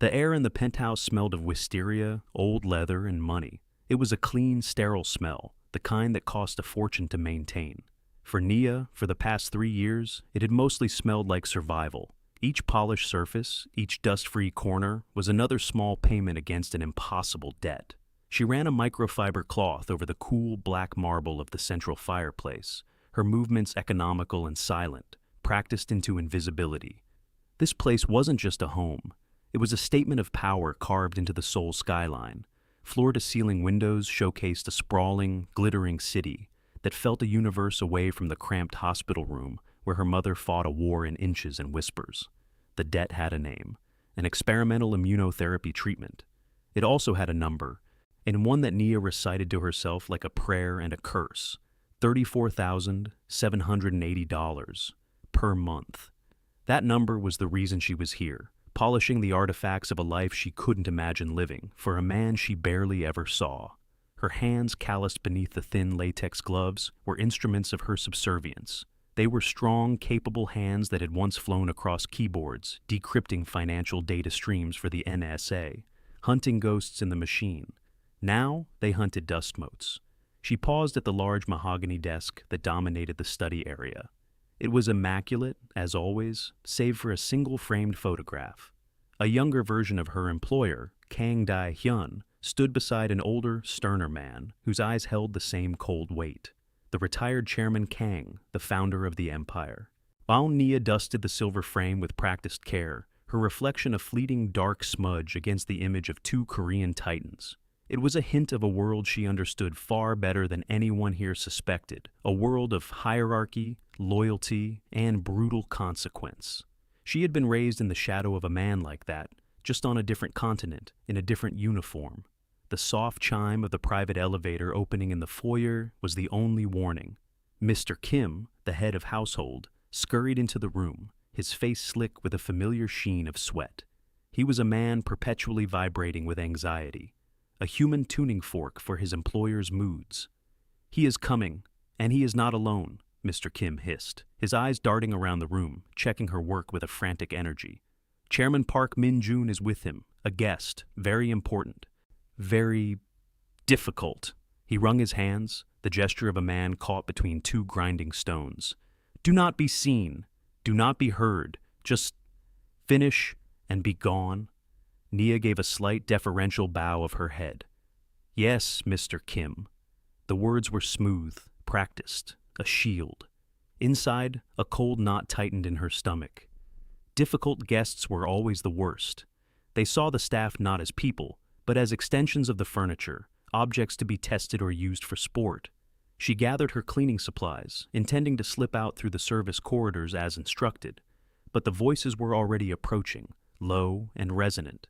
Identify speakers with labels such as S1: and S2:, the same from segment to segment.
S1: The air in the penthouse smelled of wisteria, old leather, and money. It was a clean, sterile smell, the kind that cost a fortune to maintain. For Nia, for the past 3 years, it had mostly smelled like survival. Each polished surface, each dust-free corner, was another small payment against an impossible debt. She ran a microfiber cloth over the cool black marble of the central fireplace, her movements economical and silent, practiced into invisibility. This place wasn't just a home. It was a statement of power carved into the Seoul skyline. Floor-to-ceiling windows showcased a sprawling, glittering city that felt a universe away from the cramped hospital room where her mother fought a war in inches and whispers. The debt had a name, an experimental immunotherapy treatment. It also had a number, and one that Nia recited to herself like a prayer and a curse: $34,780 per month. That number was the reason she was here, polishing the artifacts of a life she couldn't imagine living for a man she barely ever saw. Her hands, calloused beneath the thin latex gloves, were instruments of her subservience. They were strong, capable hands that had once flown across keyboards, decrypting financial data streams for the NSA, hunting ghosts in the machine. Now they hunted dust motes. She paused at the large mahogany desk that dominated the study area. It was immaculate, as always, save for a single framed photograph. A younger version of her employer, Kang Dae-hyun, stood beside an older, sterner man whose eyes held the same cold weight. The retired chairman Kang, the founder of the empire. While Nia dusted the silver frame with practiced care, her reflection a fleeting dark smudge against the image of two Korean titans. It was a hint of a world she understood far better than anyone here suspected, a world of hierarchy, loyalty, and brutal consequence. She had been raised in the shadow of a man like that, just on a different continent, in a different uniform. The soft chime of the private elevator opening in the foyer was the only warning. Mr. Kim, the head of household, scurried into the room, his face slick with a familiar sheen of sweat. He was a man perpetually vibrating with anxiety, a human tuning fork for his employer's moods. "He is coming, and he is not alone," Mr. Kim hissed, his eyes darting around the room, checking her work with a frantic energy. "Chairman Park Min-joon is with him, a guest, very important, very difficult." He wrung his hands, the gesture of a man caught between two grinding stones. "Do not be seen, do not be heard, just finish and be gone." Nia gave a slight deferential bow of her head. "Yes, Mr. Kim." The words were smooth, practiced, a shield. Inside, a cold knot tightened in her stomach. Difficult guests were always the worst. They saw the staff not as people, but as extensions of the furniture, objects to be tested or used for sport. She gathered her cleaning supplies, intending to slip out through the service corridors as instructed, but the voices were already approaching, low and resonant.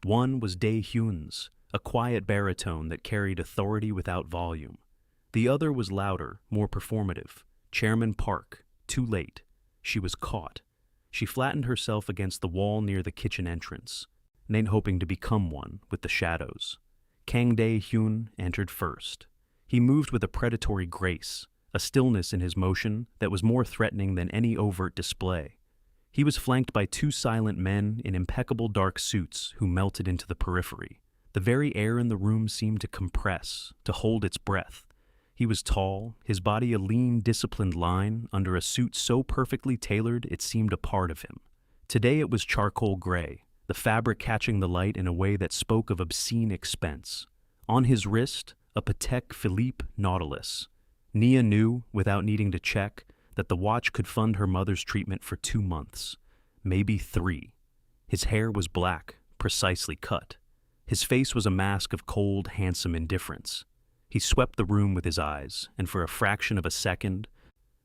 S1: One was Dae-hyun's, a quiet baritone that carried authority without volume. The other was louder, more performative. Chairman Park, too late. She was caught. She flattened herself against the wall near the kitchen entrance, then hoping to become one with the shadows. Kang Dae-hyun entered first. He moved with a predatory grace, a stillness in his motion that was more threatening than any overt display. He was flanked by two silent men in impeccable dark suits who melted into the periphery. The very air in the room seemed to compress, to hold its breath. He was tall, his body a lean, disciplined line under a suit so perfectly tailored it seemed a part of him. Today it was charcoal gray, the fabric catching the light in a way that spoke of obscene expense. On his wrist, a Patek Philippe Nautilus. Nia knew, without needing to check, that the watch could fund her mother's treatment for 2 months, maybe 3. His hair was black, precisely cut. His face was a mask of cold, handsome indifference. He swept the room with his eyes, and for a fraction of a second,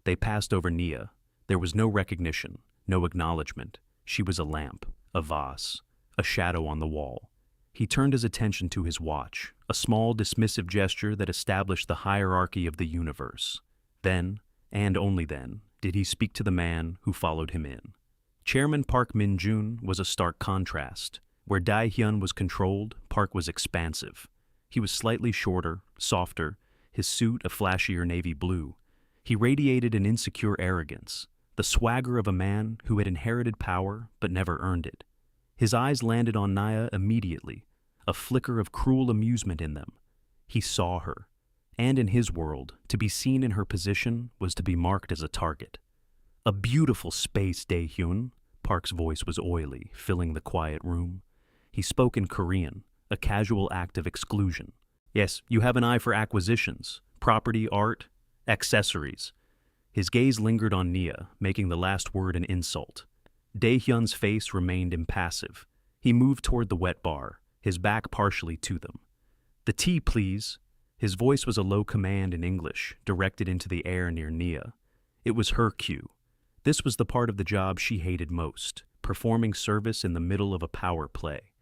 S1: they passed over Nia. There was no recognition, no acknowledgement. She was a lamp, a vase, a shadow on the wall. He turned his attention to his watch, a small dismissive gesture that established the hierarchy of the universe. Then, and only then, did he speak to the man who followed him in. Chairman Park Min-joon was a stark contrast. Where Dae-hyun was controlled, Park was expansive. He was slightly shorter, softer, his suit a flashier navy blue. He radiated an insecure arrogance, the swagger of a man who had inherited power but never earned it. His eyes landed on Naya immediately, a flicker of cruel amusement in them. He saw her, and in his world, to be seen in her position was to be marked as a target. A beautiful space, Dae-hyun. Park's voice was oily, filling the quiet room. He spoke in Korean, a casual act of exclusion. Yes, you have an eye for acquisitions, property, art, accessories. His gaze lingered on Nia, making the last word an insult. Dae-hyun's face remained impassive. He moved toward the wet bar, his back partially to them. "The tea, please." His voice was a low command in English, directed into the air near Nia. It was her cue. This was the part of the job she hated most, performing service in the middle of a power play.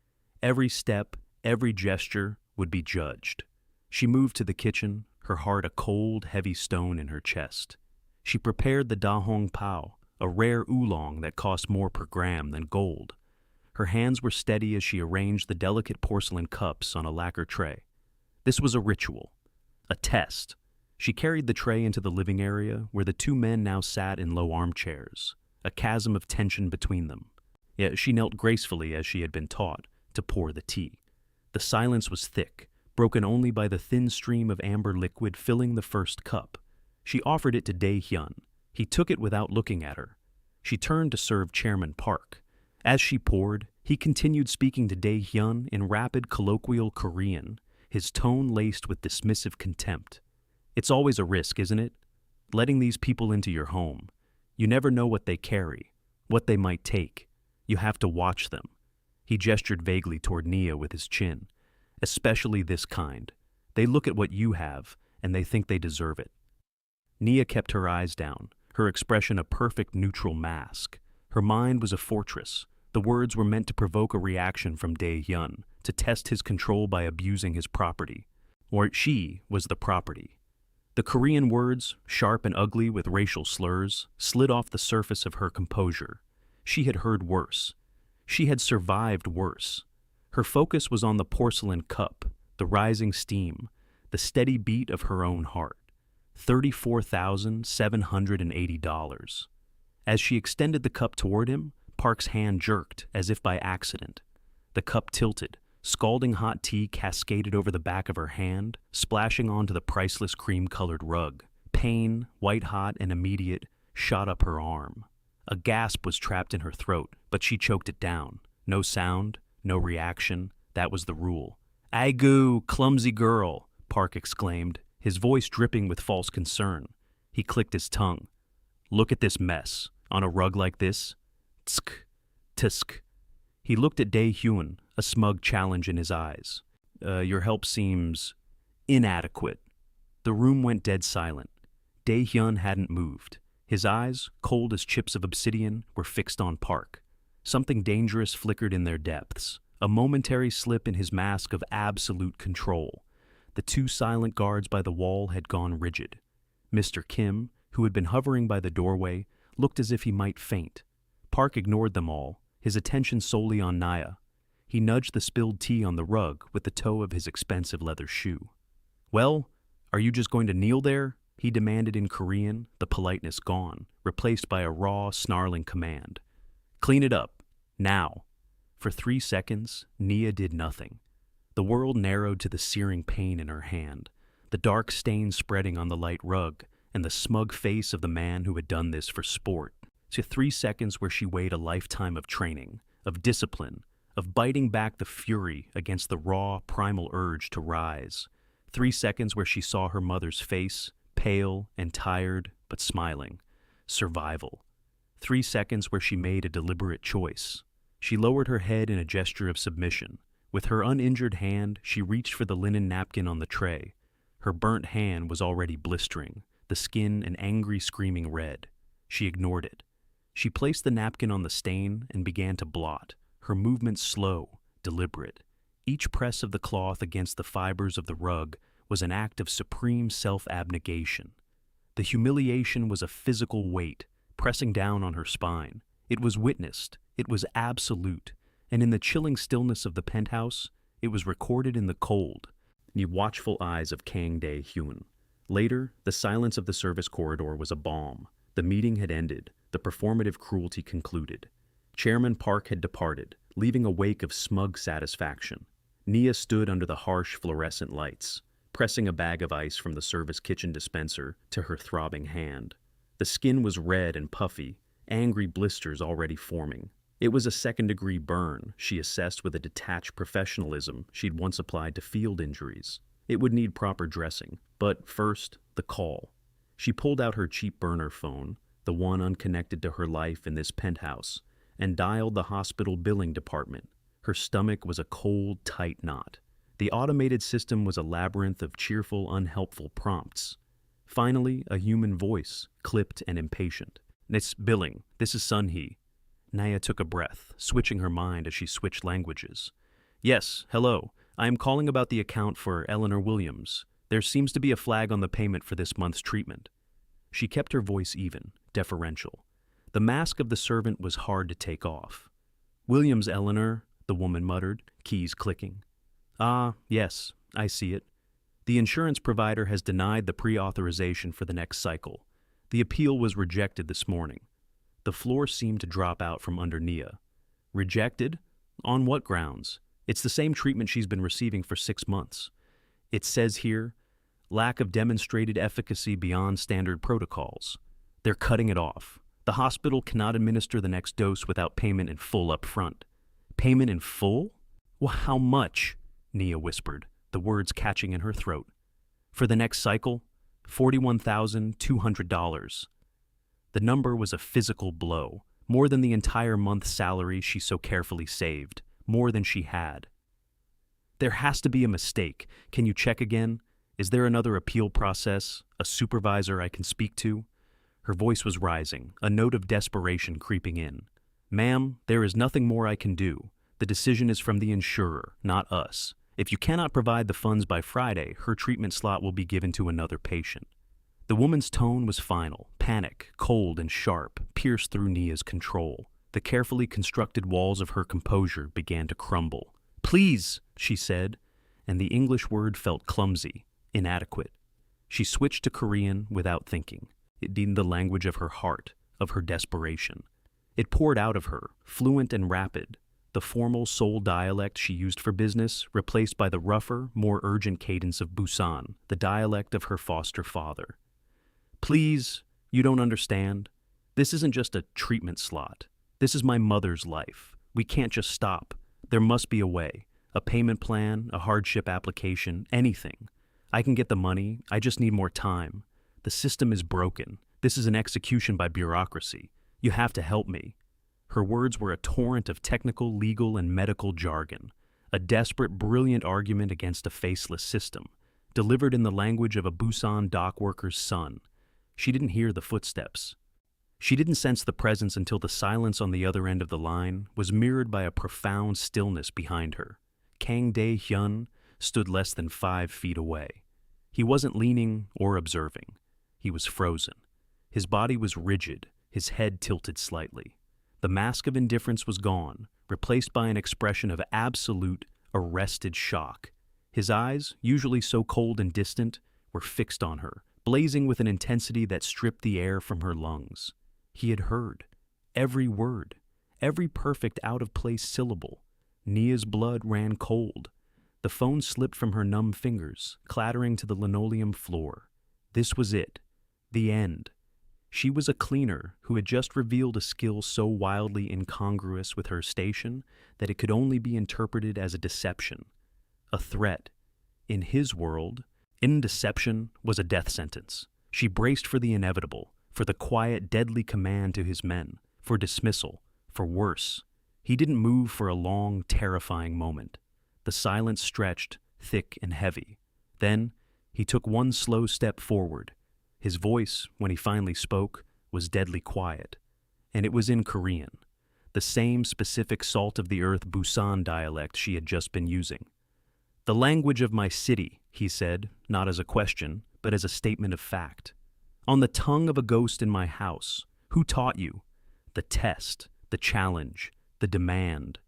S1: Every step, every gesture would be judged. She moved to the kitchen, her heart a cold, heavy stone in her chest. She prepared the dahong pao, a rare oolong that cost more per gram than gold. Her hands were steady as she arranged the delicate porcelain cups on a lacquer tray. This was a ritual, a test. She carried the tray into the living area where the two men now sat in low armchairs, a chasm of tension between them. Yet she knelt gracefully as she had been taught to pour the tea. The silence was thick, broken only by the thin stream of amber liquid filling the first cup. She offered it to Dae-hyun. He took it without looking at her. She turned to serve Chairman Park. As she poured, he continued speaking to Dae-hyun in rapid colloquial Korean, his tone laced with dismissive contempt. "It's always a risk, isn't it? Letting these people into your home. You never know what they carry, what they might take. You have to watch them." He gestured vaguely toward Nia with his chin. "Especially this kind. They look at what you have, and they think they deserve it." Nia kept her eyes down, her expression a perfect neutral mask. Her mind was a fortress. The words were meant to provoke a reaction from Dae-hyun, to test his control by abusing his property. Or she was the property. The Korean words, sharp and ugly with racial slurs, slid off the surface of her composure. She had heard worse. She had survived worse. Her focus was on the porcelain cup, the rising steam, the steady beat of her own heart. $34,780. As she extended the cup toward him, Park's hand jerked as if by accident. The cup tilted. Scalding hot tea cascaded over the back of her hand, splashing onto the priceless cream-colored rug. Pain, white-hot and immediate, shot up her arm. A gasp was trapped in her throat, but she choked it down. No sound, no reaction. That was the rule. "Aigoo, clumsy girl," Park exclaimed, his voice dripping with false concern. He clicked his tongue. "Look at this mess. On a rug like this? Tsk, tisk." He looked at Dae-hyun, a smug challenge in his eyes. Your help seems inadequate." The room went dead silent. Dae-hyun hadn't moved. His eyes, cold as chips of obsidian, were fixed on Park. Something dangerous flickered in their depths, a momentary slip in his mask of absolute control. The two silent guards by the wall had gone rigid. Mr. Kim, who had been hovering by the doorway, looked as if he might faint. Park ignored them all, his attention solely on Naya. He nudged the spilled tea on the rug with the toe of his expensive leather shoe. "Well, are you just going to kneel there?" he demanded in Korean, the politeness gone, replaced by a raw, snarling command. "Clean it up. Now." For 3 seconds, Nia did nothing. The world narrowed to the searing pain in her hand, the dark stain spreading on the light rug, and the smug face of the man who had done this for sport. To 3 seconds where she weighed a lifetime of training, of discipline, of biting back the fury against the raw, primal urge to rise. 3 seconds where she saw her mother's face, pale and tired, but smiling. Survival. 3 seconds where she made a deliberate choice. She lowered her head in a gesture of submission. With her uninjured hand, she reached for the linen napkin on the tray. Her burnt hand was already blistering, the skin an angry, screaming red. She ignored it. She placed the napkin on the stain and began to blot, her movements slow, deliberate. Each press of the cloth against the fibers of the rug was an act of supreme self-abnegation. The humiliation was a physical weight, pressing down on her spine. It was witnessed, it was absolute, and in the chilling stillness of the penthouse, it was recorded in the cold, the watchful eyes of Kang Dae-hyun. Later, the silence of the service corridor was a balm. The meeting had ended, the performative cruelty concluded. Chairman Park had departed, leaving a wake of smug satisfaction. Nia stood under the harsh fluorescent lights, pressing a bag of ice from the service kitchen dispenser to her throbbing hand. The skin was red and puffy, angry blisters already forming. It was a second-degree burn, she assessed with a detached professionalism she'd once applied to field injuries. It would need proper dressing, but first, the call. She pulled out her cheap burner phone, the one unconnected to her life in this penthouse, and dialed the hospital billing department. Her stomach was a cold, tight knot. The automated system was a labyrinth of cheerful, unhelpful prompts. Finally, a human voice, clipped and impatient. "It's billing. This is Sun-hee." Nia took a breath, switching her mind as she switched languages. "Yes, hello. I am calling about the account for Eleanor Williams. There seems to be a flag on the payment for this month's treatment." She kept her voice even, deferential. The mask of the servant was hard to take off. "Williams, Eleanor," the woman muttered, keys clicking. "Ah, yes, I see it. The insurance provider has denied the pre-authorization for the next cycle. The appeal was rejected this morning." The floor seemed to drop out from under Nia. "Rejected? On what grounds? It's the same treatment she's been receiving for 6 months. It says here, lack of demonstrated efficacy beyond standard protocols. They're cutting it off. The hospital cannot administer the next dose without payment in full up front." "Payment in full? Well, how much?" Nia whispered, the words catching in her throat. "For the next cycle, $41,200. The number was a physical blow, more than the entire month's salary she so carefully saved, more than she had. "There has to be a mistake. Can you check again? Is there another appeal process, a supervisor I can speak to?" Her voice was rising, a note of desperation creeping in. "Ma'am, there is nothing more I can do. The decision is from the insurer, not us. If you cannot provide the funds by Friday, her treatment slot will be given to another patient." The woman's tone was final, panic, cold and sharp, pierced through Nia's control. The carefully constructed walls of her composure began to crumble. "Please," she said, and the English word felt clumsy, inadequate. She switched to Korean without thinking. It deemed the language of her heart, of her desperation. It poured out of her, fluent and rapid, the formal Seoul dialect she used for business, replaced by the rougher, more urgent cadence of Busan, the dialect of her foster father. "Please, you don't understand. This isn't just a treatment slot. This is my mother's life. We can't just stop. There must be a way. A payment plan, a hardship application, anything. I can get the money, I just need more time. The system is broken. This is an execution by bureaucracy. You have to help me." Her words were a torrent of technical, legal, and medical jargon, a desperate, brilliant argument against a faceless system, delivered in the language of a Busan dock worker's son. She didn't hear the footsteps. She didn't sense the presence until the silence on the other end of the line was mirrored by a profound stillness behind her. Kang Dae-hyun stood less than 5 feet away. He wasn't leaning or observing. He was frozen. His body was rigid, his head tilted slightly. The mask of indifference was gone, replaced by an expression of absolute, arrested shock. His eyes, usually so cold and distant, were fixed on her, blazing with an intensity that stripped the air from her lungs. He had heard. Every word. Every perfect out-of-place syllable. Nia's blood ran cold. The phone slipped from her numb fingers, clattering to the linoleum floor. This was it. The end. She was a cleaner who had just revealed a skill so wildly incongruous with her station that it could only be interpreted as a deception, a threat. In his world, indeception was a death sentence. She braced for the inevitable, for the quiet, deadly command to his men, for dismissal, for worse. He didn't move for a long, terrifying moment. The silence stretched, thick and heavy. Then, he took one slow step forward. His voice, when he finally spoke, was deadly quiet. And it was in Korean, the same specific salt-of-the-earth Busan dialect she had just been using. "The language of my city," he said, not as a question, but as a statement of fact. "On the tongue of a ghost in my house. Who taught you? The test, the challenge, the demand."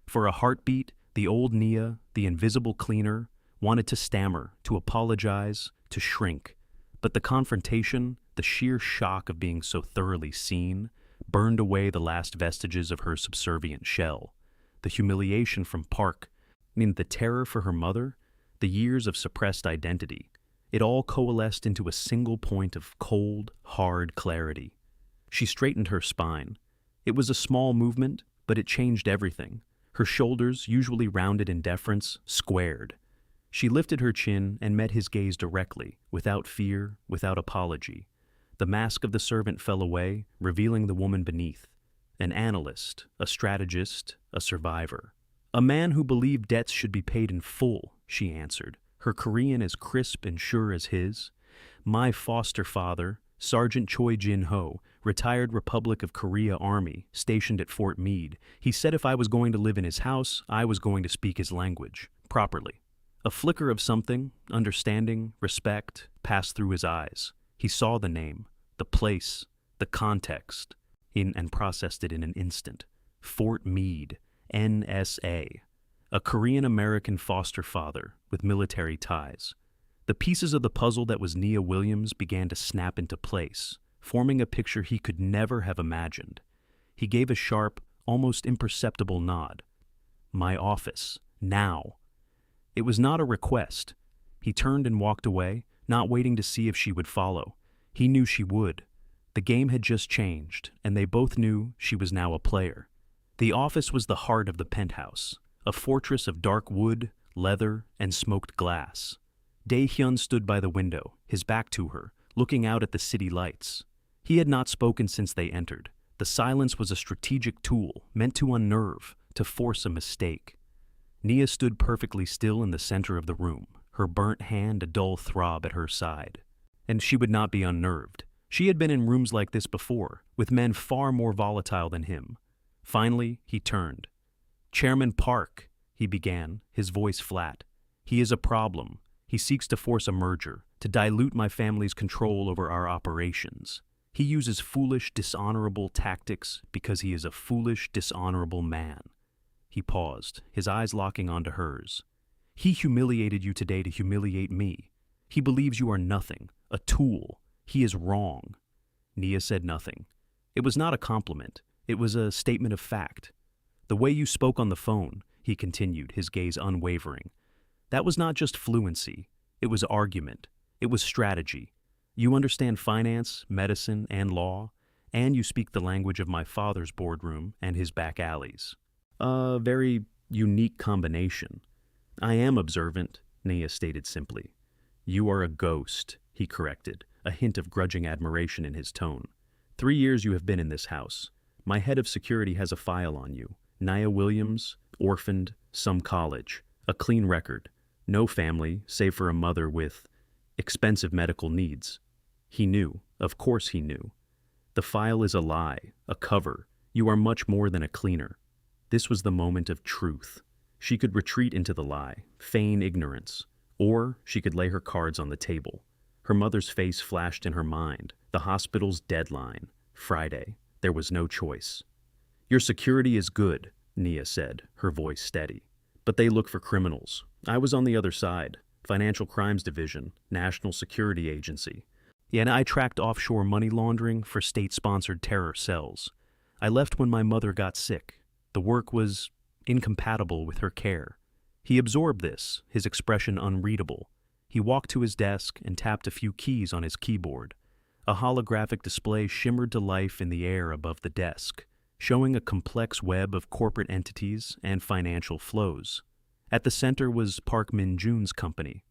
S1: For a heartbeat, the old Nia, the invisible cleaner, wanted to stammer, to apologize, to shrink. But the confrontation, the sheer shock of being so thoroughly seen, burned away the last vestiges of her subservient shell. The humiliation from Park, the terror for her mother, the years of suppressed identity, it all coalesced into a single point of cold, hard clarity. She straightened her spine. It was a small movement, but it changed everything. Her shoulders, usually rounded in deference, squared. She lifted her chin and met his gaze directly, without fear, without apology. The mask of the servant fell away, revealing the woman beneath. An analyst, a strategist, a survivor. A man who believed debts should be paid in full, she answered, her Korean as crisp and sure as his. My foster father, Sergeant Choi Jin-ho, retired Republic of Korea Army, stationed at Fort Meade. He said if I was going to live in his house, I was going to speak his language, properly. A flicker of something, understanding, respect, passed through his eyes. He saw the name, the place, the context, and processed it in an instant. Fort Meade, NSA. A Korean-American foster father with military ties. The pieces of the puzzle that was Nia Williams began to snap into place, forming a picture he could never have imagined. He gave a sharp, almost imperceptible nod. My office, now. It was not a request. He turned and walked away, not waiting to see if she would follow. He knew she would. The game had just changed, and they both knew she was now a player. The office was the heart of the penthouse, a fortress of dark wood, leather, and smoked glass. Dae-hyun stood by the window, his back to her, looking out at the city lights. He had not spoken since they entered. The silence was a strategic tool, meant to unnerve, to force a mistake. Nia stood perfectly still in the center of the room, her burnt hand a dull throb at her side. And she would not be unnerved. She had been in rooms like this before, with men far more volatile than him. Finally, he turned. Chairman Park, he began, his voice flat. He is a problem. He seeks to force a merger, to dilute my family's control over our operations. He uses foolish, dishonorable tactics because he is a foolish, dishonorable man. He paused, his eyes locking onto hers. He humiliated you today to humiliate me. He believes you are nothing, a tool. He is wrong. Nia said nothing. It was not a compliment. It was a statement of fact. The way you spoke on the phone, he continued, his gaze unwavering. That was not just fluency. It was argument. It was strategy. You understand finance, medicine, and law, and you speak the language of my father's boardroom and his back alleys. A very unique combination. I am observant, Nia stated simply. You are a ghost, he corrected, a hint of grudging admiration in his tone. 3 years you have been in this house. My head of security has a file on you. Nia Williams, orphaned, some college, a clean record, no family, save for a mother with expensive medical needs. He knew, of course he knew. The file is a lie, a cover. You are much more than a cleaner. This was the moment of truth. She could retreat into the lie, feign ignorance, or she could lay her cards on the table. Her mother's face flashed in her mind, the hospital's deadline, Friday. There was no choice. Your security is good, Nia said, her voice steady. But they look for criminals. I was on the other side. Financial Crimes Division, National Security Agency. And I tracked offshore money laundering for state-sponsored terror cells. I left when my mother got sick. The work was incompatible with her care. He absorbed this, his expression unreadable. He walked to his desk and tapped a few keys on his keyboard. A holographic display shimmered to life in the air above the desk, showing a complex web of corporate entities and financial flows. At the center was Park Min-jun's company.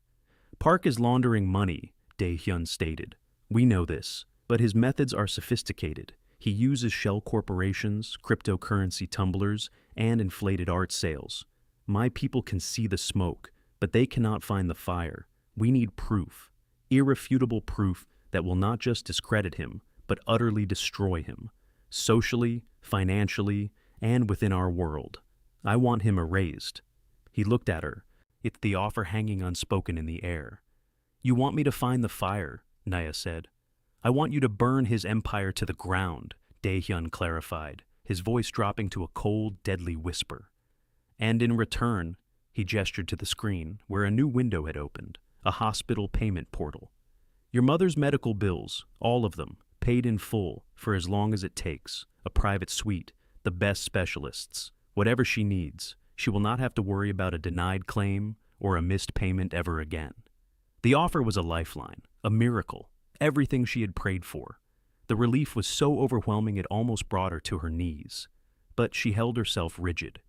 S1: Park is laundering money, Dae-hyun stated. We know this, but his methods are sophisticated. He uses shell corporations, cryptocurrency tumblers, and inflated art sales. My people can see the smoke, but they cannot find the fire. We need proof, irrefutable proof that will not just discredit him, but utterly destroy him, socially, financially, and within our world. I want him erased. He looked at her, it's the offer hanging unspoken in the air. You want me to find the fire, Nia said. I want you to burn his empire to the ground, Dae-hyun clarified, his voice dropping to a cold, deadly whisper. And in return, he gestured to the screen, where a new window had opened, a hospital payment portal. Your mother's medical bills, all of them, paid in full for as long as it takes, a private suite, the best specialists, whatever she needs. She will not have to worry about a denied claim or a missed payment ever again. The offer was a lifeline, a miracle, everything she had prayed for. The relief was so overwhelming it almost brought her to her knees. But she held herself rigid.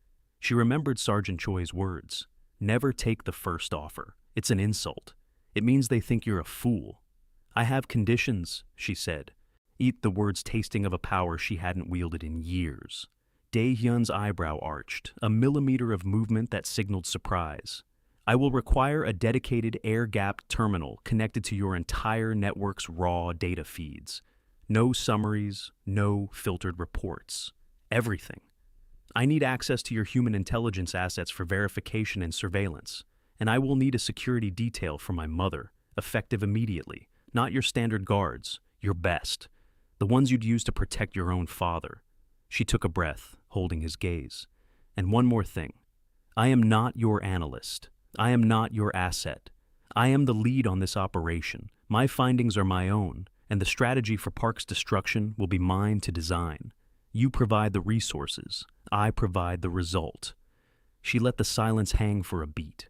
S1: She remembered Sergeant Choi's words. Never take the first offer. It's an insult. It means they think you're a fool. I have conditions, she said. Eat the words tasting of a power she hadn't wielded in years. Dae-hyun's eyebrow arched, a millimeter of movement that signaled surprise. I will require a dedicated air-gapped terminal connected to your entire network's raw data feeds. No summaries, no filtered reports. Everything. I need access to your human intelligence assets for verification and surveillance, and I will need a security detail for my mother, effective immediately, not your standard guards, your best, the ones you'd use to protect your own father. She took a breath, holding his gaze. And one more thing. I am not your analyst. I am not your asset. I am the lead on this operation. My findings are my own, and the strategy for Park's destruction will be mine to design. You provide the resources. I provide the result. She let the silence hang for a beat.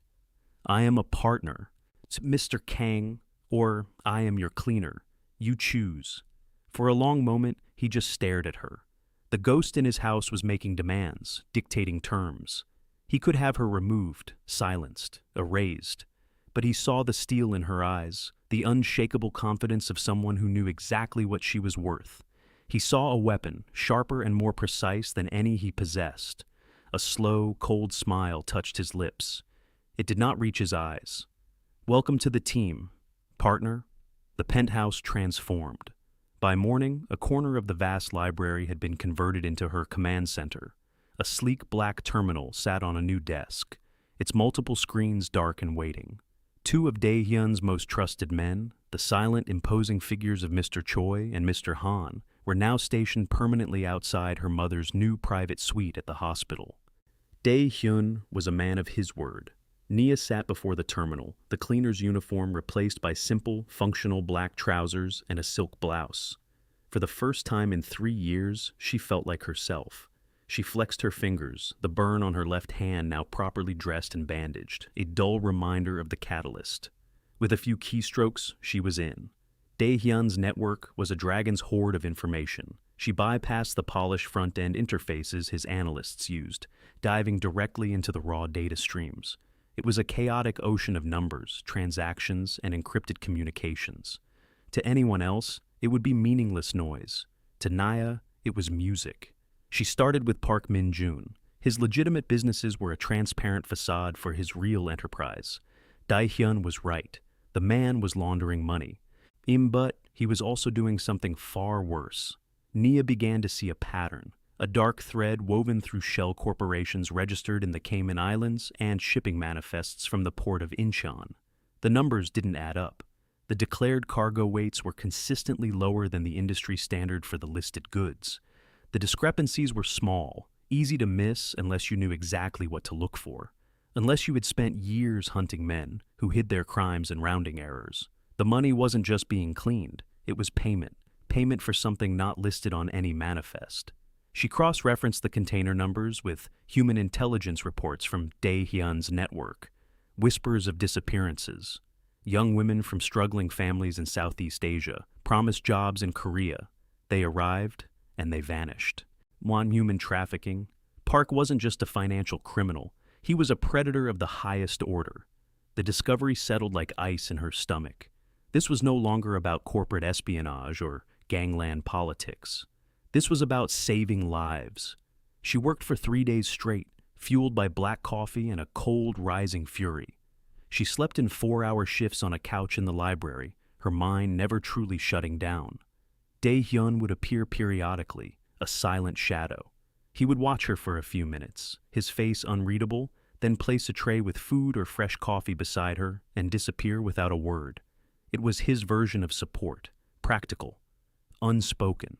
S1: I am a partner. It's Mr. Kang, or I am your cleaner. You choose. For a long moment, he just stared at her. The ghost in his house was making demands, dictating terms. He could have her removed, silenced, erased. But he saw the steel in her eyes, the unshakable confidence of someone who knew exactly what she was worth. He saw a weapon, sharper and more precise than any he possessed. A slow, cold smile touched his lips. It did not reach his eyes. Welcome to the team, partner. The penthouse transformed. By morning, a corner of the vast library had been converted into her command center. A sleek black terminal sat on a new desk, its multiple screens dark and waiting. Two of Dae-hyun's most trusted men, the silent, imposing figures of Mr. Choi and Mr. Han, were now stationed permanently outside her mother's new private suite at the hospital. Dae-hyun was a man of his word. Nia sat before the terminal, the cleaner's uniform replaced by simple, functional black trousers and a silk blouse. For the first time in 3 years, she felt like herself. She flexed her fingers, the burn on her left hand now properly dressed and bandaged, a dull reminder of the catalyst. With a few keystrokes, she was in. Dae-hyun's network was a dragon's hoard of information. She bypassed the polished front-end interfaces his analysts used, diving directly into the raw data streams. It was a chaotic ocean of numbers, transactions, and encrypted communications. To anyone else, it would be meaningless noise. To Nia, it was music. She started with Park Min-joon. His legitimate businesses were a transparent facade for his real enterprise. Dae-hyun was right. The man was laundering money. But he was also doing something far worse. Nia began to see a pattern, a dark thread woven through shell corporations registered in the Cayman Islands and shipping manifests from the port of Incheon. The numbers didn't add up. The declared cargo weights were consistently lower than the industry standard for the listed goods. The discrepancies were small, easy to miss unless you knew exactly what to look for, unless you had spent years hunting men who hid their crimes and rounding errors. The money wasn't just being cleaned, it was payment for something not listed on any manifest. She cross-referenced the container numbers with human intelligence reports from Dae-hyun's network, whispers of disappearances. Young women from struggling families in Southeast Asia promised jobs in Korea. They arrived, and they vanished. On human trafficking, Park wasn't just a financial criminal. He was a predator of the highest order. The discovery settled like ice in her stomach. This was no longer about corporate espionage or gangland politics. This was about saving lives. She worked for 3 days straight, fueled by black coffee and a cold, rising fury. She slept in 4-hour shifts on a couch in the library, her mind never truly shutting down. Dae-hyun would appear periodically, a silent shadow. He would watch her for a few minutes, his face unreadable, then place a tray with food or fresh coffee beside her and disappear without a word. It was his version of support, practical, unspoken.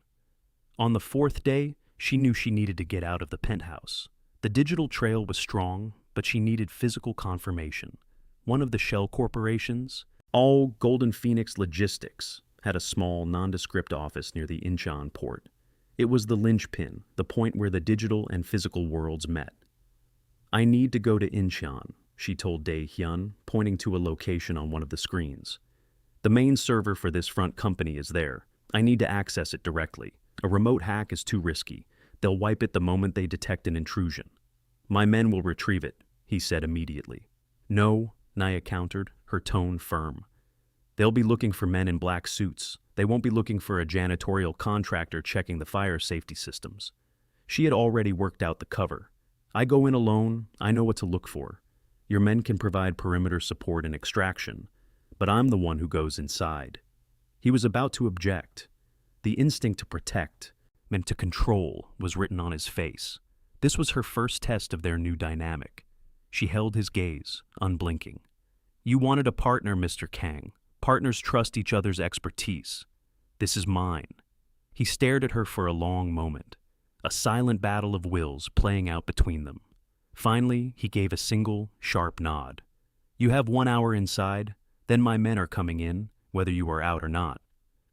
S1: On the 4th day, she knew she needed to get out of the penthouse. The digital trail was strong, but she needed physical confirmation. One of the shell corporations, all Golden Phoenix Logistics, had a small, nondescript office near the Incheon port. It was the linchpin, the point where the digital and physical worlds met. "I need to go to Incheon," she told Dae-hyun, pointing to a location on one of the screens. "The main server for this front company is there. I need to access it directly. A remote hack is too risky. They'll wipe it the moment they detect an intrusion." "My men will retrieve it," he said immediately. "No," Naya countered, her tone firm. "They'll be looking for men in black suits. They won't be looking for a janitorial contractor checking the fire safety systems." She had already worked out the cover. "I go in alone, I know what to look for. Your men can provide perimeter support and extraction, but I'm the one who goes inside." He was about to object. The instinct to protect, meant to control, was written on his face. This was her first test of their new dynamic. She held his gaze, unblinking. "You wanted a partner, Mr. Kang. Partners trust each other's expertise. This is mine." He stared at her for a long moment, a silent battle of wills playing out between them. Finally, he gave a single, sharp nod. "You have 1 hour inside, then my men are coming in, whether you are out or not."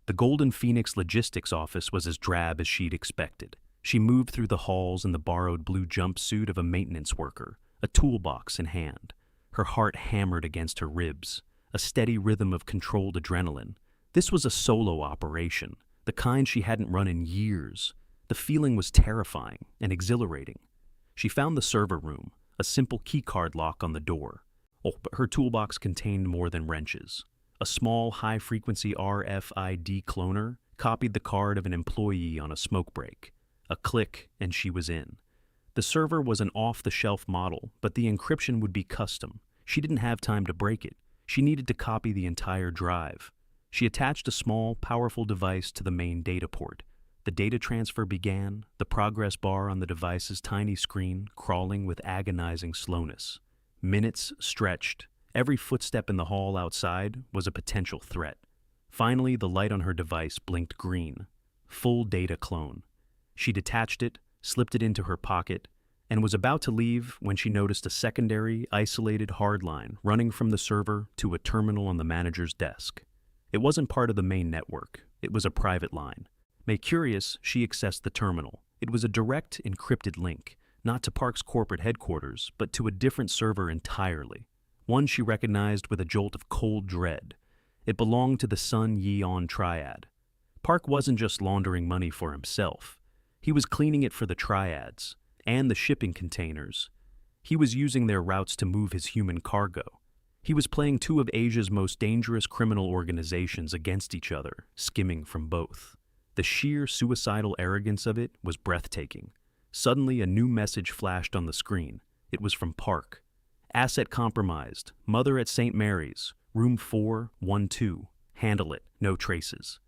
S1: The Golden Phoenix logistics office was as drab as she'd expected. She moved through the halls in the borrowed blue jumpsuit of a maintenance worker, a toolbox in hand. Her heart hammered against her ribs, a steady rhythm of controlled adrenaline. This was a solo operation, the kind she hadn't run in years. The feeling was terrifying and exhilarating. She found the server room, a simple keycard lock on the door. Oh, but her toolbox contained more than wrenches. A small, high-frequency RFID cloner copied the card of an employee on a smoke break. A click, and she was in. The server was an off-the-shelf model, but the encryption would be custom. She didn't have time to break it. She needed to copy the entire drive. She attached a small, powerful device to the main data port. The data transfer began, the progress bar on the device's tiny screen crawling with agonizing slowness. Minutes stretched. Every footstep in the hall outside was a potential threat. Finally, the light on her device blinked green. Full data clone. She detached it, slipped it into her pocket, and was about to leave when she noticed a secondary, isolated hardline running from the server to a terminal on the manager's desk. It wasn't part of the main network. It was a private line. Made curious, she accessed the terminal. It was a direct, encrypted link, not to Park's corporate headquarters, but to a different server entirely. One she recognized with a jolt of cold dread. It belonged to the Sun Yeon Triad. Park wasn't just laundering money for himself. He was cleaning it for the triads and the shipping containers. He was using their routes to move his human cargo. He was playing two of Asia's most dangerous criminal organizations against each other, skimming from both. The sheer suicidal arrogance of it was breathtaking. Suddenly, a new message flashed on the screen. It was from Park. "Asset compromised. Mother at St. Mary's. Room 412. Handle it. No traces."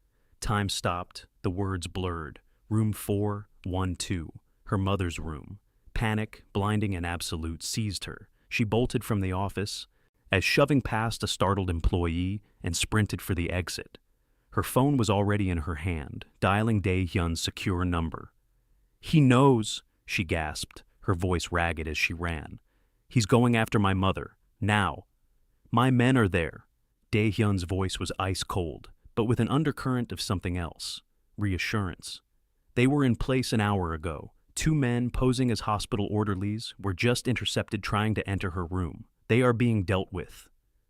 S1: Time stopped. The words blurred. Room 412. Her mother's room. Panic, blinding and absolute, seized her. She bolted from the office, as shoving past a startled employee, and sprinted for the exit. Her phone was already in her hand, dialing Dae-hyun's secure number. "He knows," she gasped, her voice ragged as she ran. "He's going after my mother. Now. My men are there." Dae-hyun's voice was ice cold, but with an undercurrent of something else. Reassurance. "They were in place an hour ago. 2 men posing as hospital orderlies were just intercepted trying to enter her room. They are being dealt with."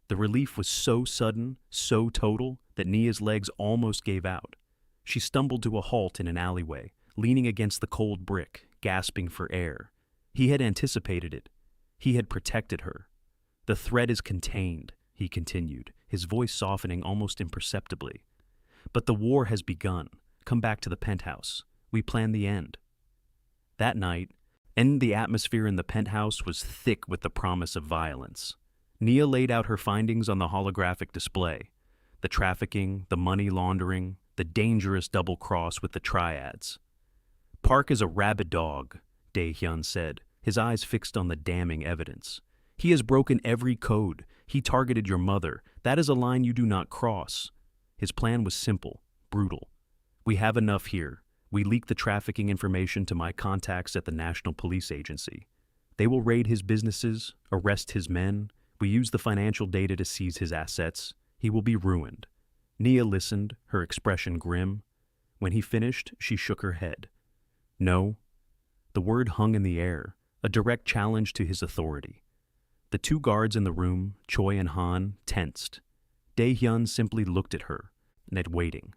S1: The relief was so sudden, so total, that Nia's legs almost gave out. She stumbled to a halt in an alleyway, leaning against the cold brick, gasping for air. He had anticipated it. He had protected her. "The threat is contained," he continued, his voice softening almost imperceptibly. "But the war has begun. Come back to the penthouse. We plan the end." That night, the atmosphere in the penthouse was thick with the promise of violence. Nia laid out her findings on the holographic display. The trafficking, the money laundering, the dangerous double cross with the triads. "Park is a rabid dog," Dae-hyun said, his eyes fixed on the damning evidence. "He has broken every code. He targeted your mother. That is a line you do not cross." His plan was simple, brutal. "We have enough here. We leak the trafficking information to my contacts at the National Police Agency. They will raid his businesses, arrest his men. We use the financial data to seize his assets. He will be ruined. Nia listened, her expression grim. When he finished, she shook her head. No. The word hung in the air, a direct challenge to his authority. The two guards in the room, Choi and Han, tensed. Dae-hyun simply looked at her, waiting.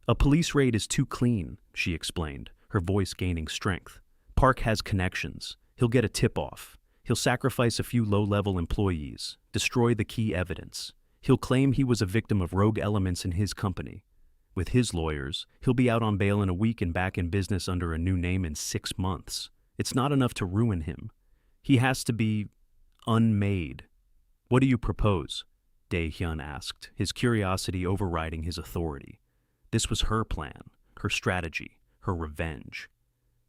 S1: A police raid is too clean, she explained, her voice gaining strength. Park has connections. He'll get a tip-off. He'll sacrifice a few low-level employees, destroy the key evidence. He'll claim he was a victim of rogue elements in his company. With his lawyers, he'll be out on bail in a week and back in business under a new name in 6 months. It's not enough to ruin him. He has to be unmade. What do you propose? Dae-hyun asked, his curiosity overriding his authority. This was her plan, her strategy, her revenge.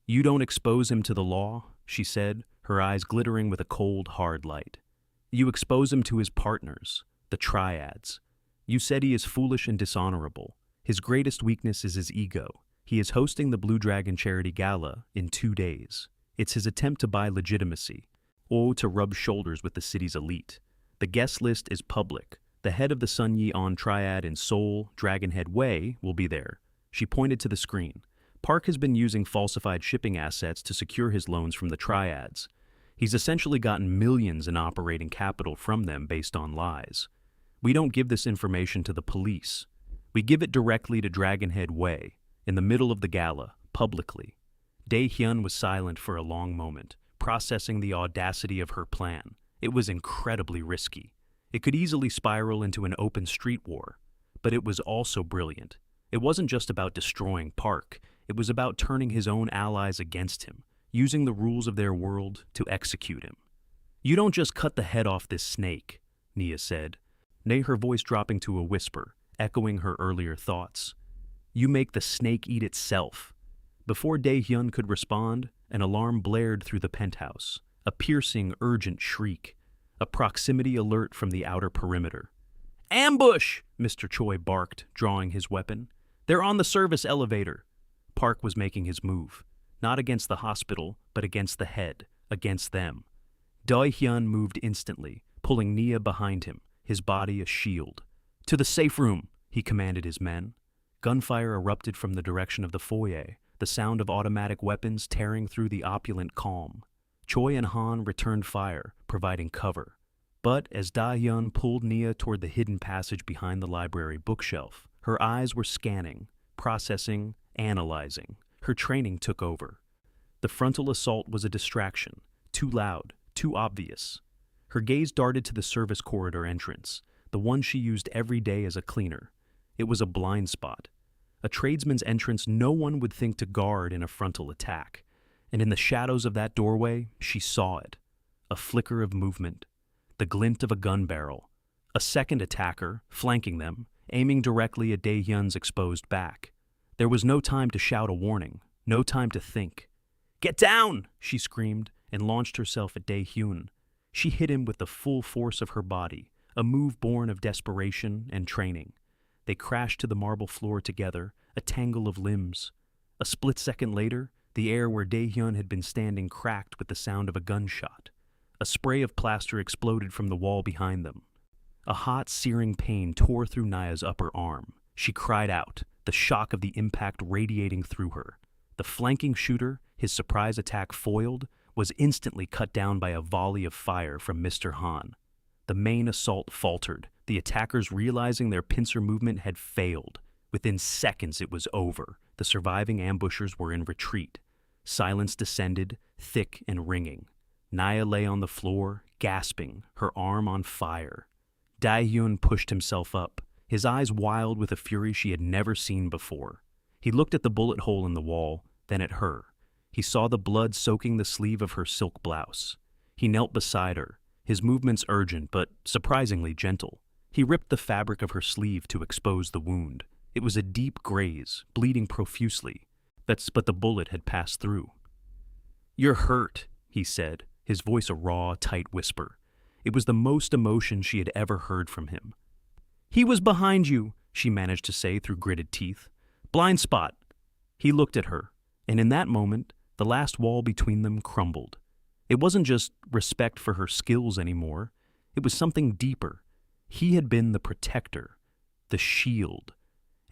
S1: You don't expose him to the law, she said, her eyes glittering with a cold, hard light. You expose him to his partners, the triads. You said he is foolish and dishonorable. His greatest weakness is his ego. He is hosting the Blue Dragon Charity Gala in 2 days. It's his attempt to buy legitimacy, or to rub shoulders with the city's elite. The guest list is public. The head of the Sun Yi-on triad in Seoul, Dragonhead Way, will be there. She pointed to the screen. Park has been using falsified shipping assets to secure his loans from the triads. He's essentially gotten millions in operating capital from them based on lies. We don't give this information to the police. We give it directly to Dragonhead Way, in the middle of the gala, publicly. Dae-hyun was silent for a long moment, processing the audacity of her plan. It was incredibly risky. It could easily spiral into an open street war, but it was also brilliant. It wasn't just about destroying Park. It was about turning his own allies against him, using the rules of their world to execute him. You don't just cut the head off this snake, Nia said, her voice dropping to a whisper, echoing her earlier thoughts. You make the snake eat itself. Before Dae-hyun could respond, an alarm blared through the penthouse, a piercing, urgent shriek, a proximity alert from the outer perimeter. Ambush! Mr. Choi barked, drawing his weapon. They're on the service elevator. Park was making his move, not against the hospital, but against the head, against them. Dae-hyun moved instantly, pulling Nia behind him, his body a shield. To the safe room, he commanded his men. Gunfire erupted from the direction of the foyer, the sound of automatic weapons tearing through the opulent calm. Choi and Han returned fire, providing cover. But as Dae-hyun pulled Nia toward the hidden passage behind the library bookshelf, her eyes were scanning, processing, analyzing. Her training took over. The frontal assault was a distraction, too loud, too obvious. Her gaze darted to the service corridor entrance, the one she used every day as a cleaner. It was a blind spot. A tradesman's entrance no one would think to guard in a frontal attack. And in the shadows of that doorway, she saw it. A flicker of movement, the glint of a gun barrel, a second attacker, flanking them, aiming directly at Dae-hyun's exposed back. There was no time to shout a warning, no time to think. Get down! She screamed and launched herself at Dae-hyun. She hit him with the full force of her body, a move born of desperation and training. They crashed to the marble floor together, a tangle of limbs. A split second later, the air where Dae-hyun had been standing cracked with the sound of a gunshot. A spray of plaster exploded from the wall behind them. A hot, searing pain tore through Nia's upper arm. She cried out, the shock of the impact radiating through her. The flanking shooter, his surprise attack foiled, was instantly cut down by a volley of fire from Mr. Han. The main assault faltered, the attackers realizing their pincer movement had failed. Within seconds it was over. The surviving ambushers were in retreat. Silence descended, thick and ringing. Nia lay on the floor, gasping, her arm on fire. Dae-hyun pushed himself up, his eyes wild with a fury she had never seen before. He looked at the bullet hole in the wall, then at her. He saw the blood soaking the sleeve of her silk blouse. He knelt beside her, his movements urgent but surprisingly gentle. He ripped the fabric of her sleeve to expose the wound. It was a deep graze, bleeding profusely. But the bullet had passed through. You're hurt, he said, his voice a raw, tight whisper. It was the most emotion she had ever heard from him. He was behind you, she managed to say through gritted teeth. Blind spot. He looked at her, and in that moment, the last wall between them crumbled. It wasn't just respect for her skills anymore. It was something deeper. He had been the protector. the shield.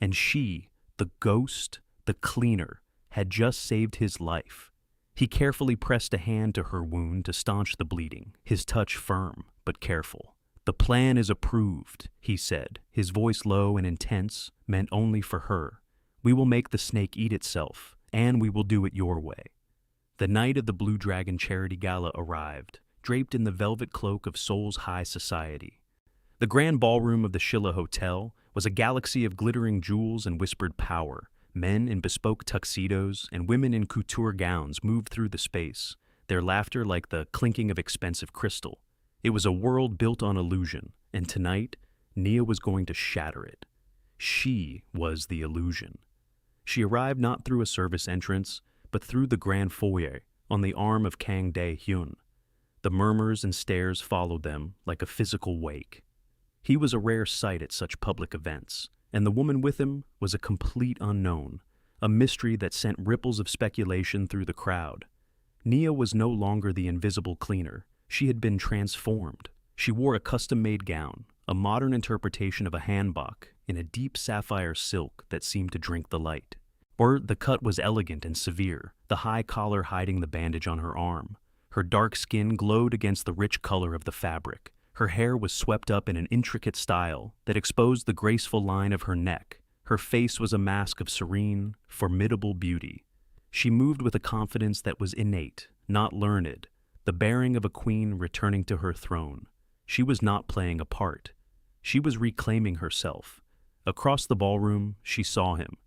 S1: And she, the ghost, the cleaner, had just saved his life. He carefully pressed a hand to her wound to staunch the bleeding, his touch firm but careful. "The plan is approved," he said, his voice low and intense, meant only for her. "We will make the snake eat itself, and we will do it your way." The night of the Blue Dragon Charity Gala arrived, draped in the velvet cloak of Seoul's high society. The grand ballroom of the Shilla Hotel was a galaxy of glittering jewels and whispered power. Men in bespoke tuxedos and women in couture gowns moved through the space, their laughter like the clinking of expensive crystal. It was a world built on illusion, and tonight, Nia was going to shatter it. She was the illusion. She arrived not through a service entrance, but through the grand foyer, on the arm of Kang Dae-hyun. The murmurs and stares followed them like a physical wake. He was a rare sight at such public events, and the woman with him was a complete unknown, a mystery that sent ripples of speculation through the crowd. Nia was no longer the invisible cleaner. She had been transformed. She wore a custom-made gown, a modern interpretation of a hanbok in a deep sapphire silk that seemed to drink the light. The cut was elegant and severe, the high collar hiding the bandage on her arm. Her dark skin glowed against the rich color of the fabric. Her hair was swept up in an intricate style that exposed the graceful line of her neck. Her face was a mask of serene, formidable beauty. She moved with a confidence that was innate, not learned, the bearing of a queen returning to her throne. She was not playing a part. She was reclaiming herself. Across the ballroom, she saw him.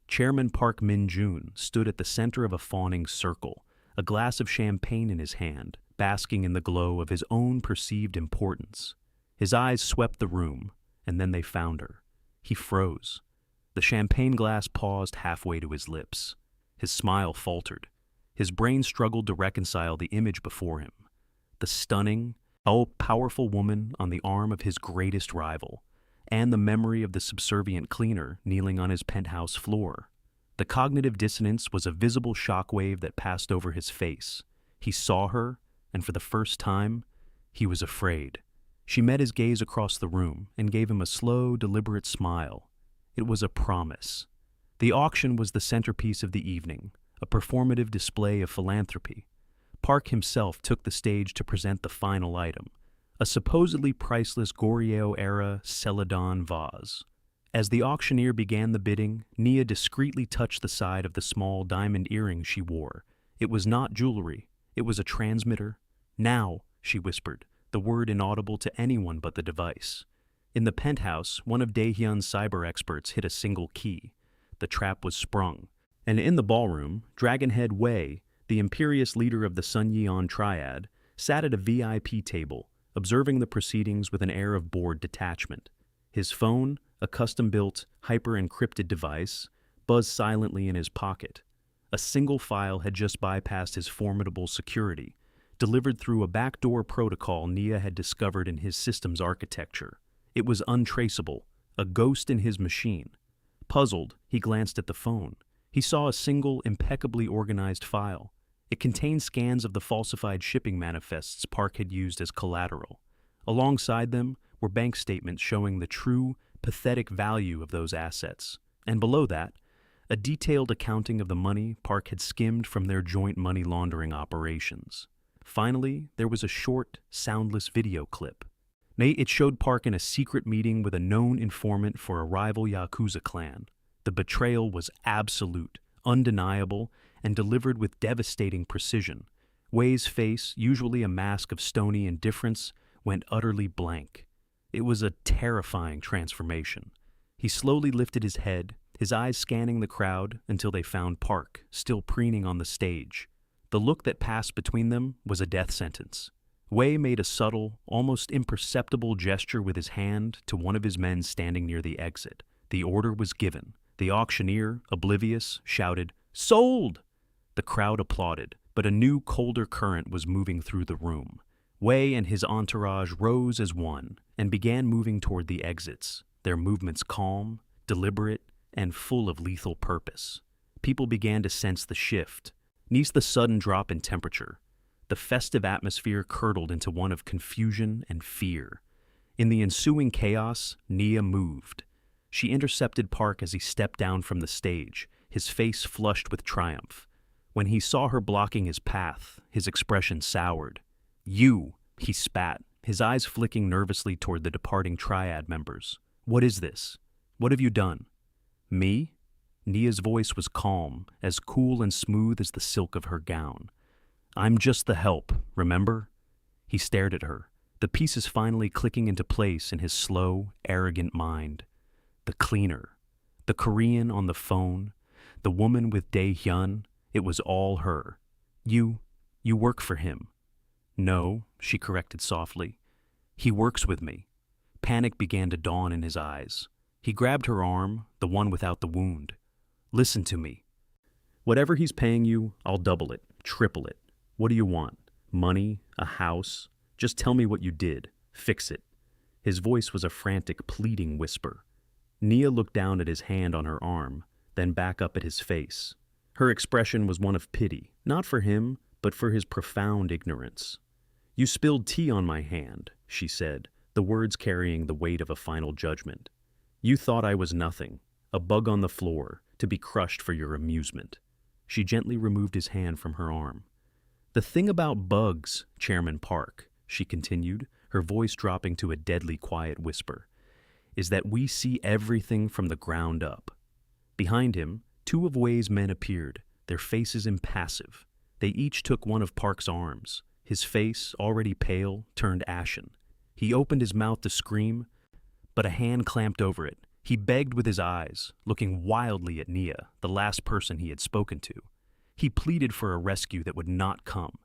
S1: Chairman Park Min-joon stood at the center of a fawning circle, a glass of champagne in his hand, basking in the glow of his own perceived importance. His eyes swept the room, and then they found her. He froze. The champagne glass paused halfway to his lips. His smile faltered. His brain struggled to reconcile the image before him. The stunning, powerful woman on the arm of his greatest rival, and the memory of the subservient cleaner kneeling on his penthouse floor. The cognitive dissonance was a visible shockwave that passed over his face. He saw her, and for the first time, he was afraid. She met his gaze across the room and gave him a slow, deliberate smile. It was a promise. The auction was the centerpiece of the evening, a performative display of philanthropy. Park himself took the stage to present the final item, a supposedly priceless Goryeo-era Celadon vase. As the auctioneer began the bidding, Nia discreetly touched the side of the small diamond earring she wore. It was not jewelry. It was a transmitter. "Now," she whispered, the word inaudible to anyone but the device. In the penthouse, one of Daehyun's cyber experts hit a single key. The trap was sprung. And in the ballroom, Dragonhead Wei, the imperious leader of the Sun Yeon Triad, sat at a VIP table, observing the proceedings with an air of bored detachment. His phone, a custom-built, hyper-encrypted device, buzzed silently in his pocket. A single file had just bypassed his formidable security, delivered through a backdoor protocol Nia had discovered in his system's architecture. It was untraceable, a ghost in his machine. Puzzled, he glanced at the phone. He saw a single, impeccably organized file. It contained scans of the falsified shipping manifests Park had used as collateral. Alongside them were bank statements showing the true, pathetic value of those assets. And below that, a detailed accounting of the money Park had skimmed from their joint money laundering operations. Finally, there was a short, soundless video clip. It showed Park in a secret meeting with a known informant for a rival Yakuza clan. The betrayal was absolute, undeniable, and delivered with devastating precision. Wei's face, usually a mask of stony indifference, went utterly blank. It was a terrifying transformation. He slowly lifted his head, his eyes scanning the crowd until they found Park, still preening on the stage. The look that passed between them was a death sentence. Wei made a subtle, almost imperceptible gesture with his hand to one of his men standing near the exit. The order was given. The auctioneer, oblivious, shouted, "Sold!" The crowd applauded, but a new, colder current was moving through the room. Wei and his entourage rose as one and began moving toward the exits, their movements calm, deliberate, and full of lethal purpose. People began to sense the shift, the sudden drop in temperature. The festive atmosphere curdled into one of confusion and fear. In the ensuing chaos, Nia moved. She intercepted Park as he stepped down from the stage, his face flushed with triumph. When he saw her blocking his path, his expression soured. "You!" he spat, his eyes flicking nervously toward the departing triad members. "What is this? What have you done?" "Me?" Nia's voice was calm, as cool and smooth as the silk of her gown. "I'm just the help, remember?" He stared at her, the pieces finally clicking into place in his slow, arrogant mind. The cleaner, the Korean on the phone, the woman with Dae-hyun, it was all her. You work for him." "No," she corrected softly. "He works with me." Panic began to dawn in his eyes. He grabbed her arm, the one without the wound. "Listen to me. Whatever he's paying you, I'll double it, triple it. What do you want? Money? A house? Just tell me what you did. Fix it." His voice was a frantic, pleading whisper. Nia looked down at his hand on her arm, then back up at his face. Her expression was one of pity, not for him, but for his profound ignorance. "You spilled tea on my hand," she said, the words carrying the weight of a final judgment. "You thought I was nothing, a bug on the floor, to be crushed for your amusement." She gently removed his hand from her arm. "The thing about bugs, Chairman Park," she continued, her voice dropping to a deadly quiet whisper, "is that we see everything from the ground up." Behind him, two of Wei's men appeared, their faces impassive. They each took one of Park's arms. His face, already pale, turned ashen. He opened his mouth to scream, but a hand clamped over it. He begged with his eyes, looking wildly at Nia, the last person he had spoken to. He pleaded for a rescue that would not come.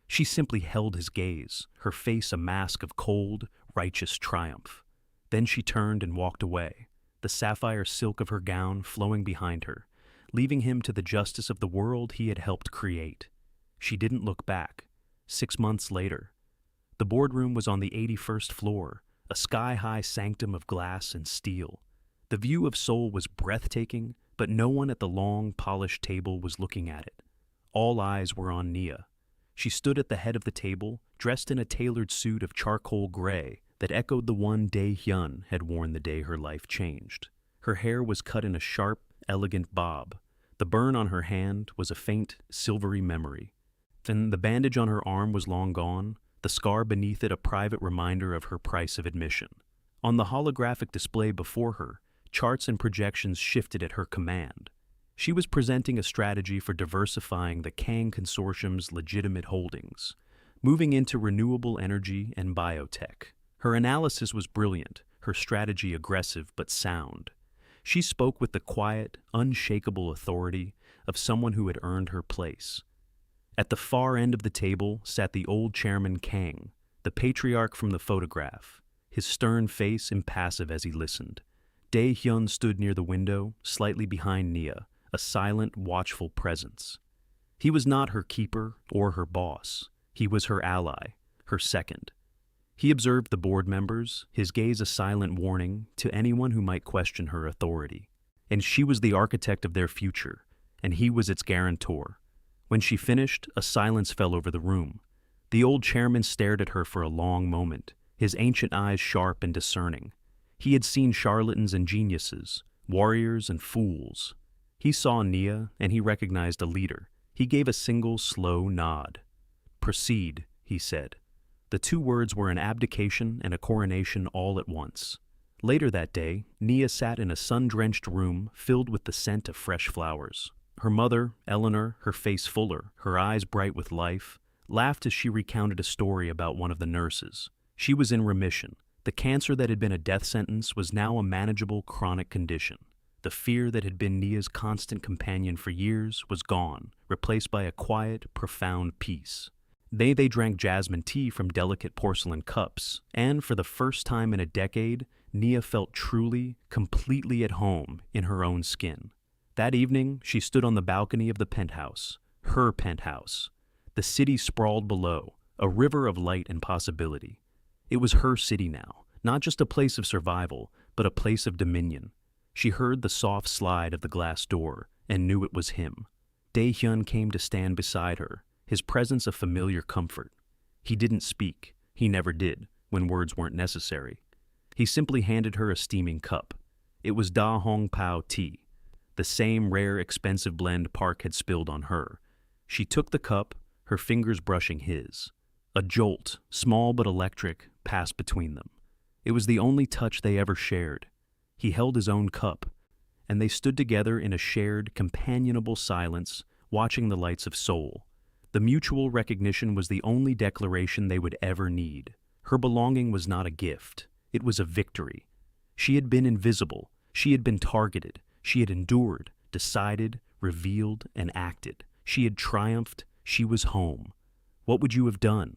S1: She simply held his gaze, her face a mask of cold, righteous triumph. Then she turned and walked away, the sapphire silk of her gown flowing behind her, leaving him to the justice of the world he had helped create. She didn't look back. 6 months later, the boardroom was on the 81st floor, a sky-high sanctum of glass and steel. The view of Seoul was breathtaking, but no one at the long, polished table was looking at it. All eyes were on Nia. She stood at the head of the table, dressed in a tailored suit of charcoal gray that echoed the one Dae-hyun had worn the day her life changed. Her hair was cut in a sharp, elegant bob. The burn on her hand was a faint, silvery memory. Then the bandage on her arm was long gone, the scar beneath it a private reminder of her price of admission. On the holographic display before her, charts and projections shifted at her command. She was presenting a strategy for diversifying the Kang Consortium's legitimate holdings, moving into renewable energy and biotech. Her analysis was brilliant, her strategy aggressive but sound. She spoke with the quiet, unshakable authority of someone who had earned her place. At the far end of the table sat the old Chairman Kang, the patriarch from the photograph, his stern face impassive as he listened. Dae-hyun stood near the window, slightly behind Nia, a silent, watchful presence. He was not her keeper or her boss. He was her ally, her second. He observed the board members, his gaze a silent warning to anyone who might question her authority. And she was the architect of their future, and he was its guarantor. When she finished, a silence fell over the room. The old chairman stared at her for a long moment, his ancient eyes sharp and discerning. He had seen charlatans and geniuses, warriors and fools. He saw Nia, and he recognized a leader. He gave a single, slow nod. "Proceed," he said. The two words were an abdication and a coronation all at once. Later that day, Nia sat in a sun-drenched room filled with the scent of fresh flowers. Her mother, Eleanor, her face fuller, her eyes bright with life, laughed as she recounted a story about one of the nurses. She was in remission. The cancer that had been a death sentence was now a manageable chronic condition. The fear that had been Nia's constant companion for years was gone, replaced by a quiet, profound peace. They drank jasmine tea from delicate porcelain cups, and for the first time in a decade, Nia felt truly, completely at home in her own skin. That evening, she stood on the balcony of the penthouse, her penthouse. The city sprawled below, a river of light and possibility. It was her city now, not just a place of survival, but a place of dominion. She heard the soft slide of the glass door and knew it was him. Dae-hyun came to stand beside her, his presence a familiar comfort. He didn't speak. He never did, when words weren't necessary. He simply handed her a steaming cup. It was Da Hong Pao tea, the same rare, expensive blend Park had spilled on her. She took the cup, her fingers brushing his. A jolt, small but electric, passed between them. It was the only touch they ever shared. He held his own cup, and they stood together in a shared, companionable silence, watching the lights of Seoul. The mutual recognition was the only declaration they would ever need. Her belonging was not a gift. It was a victory. She had been invisible. She had been targeted. She had endured, decided, revealed, and acted. She had triumphed. She was home. What would you have done?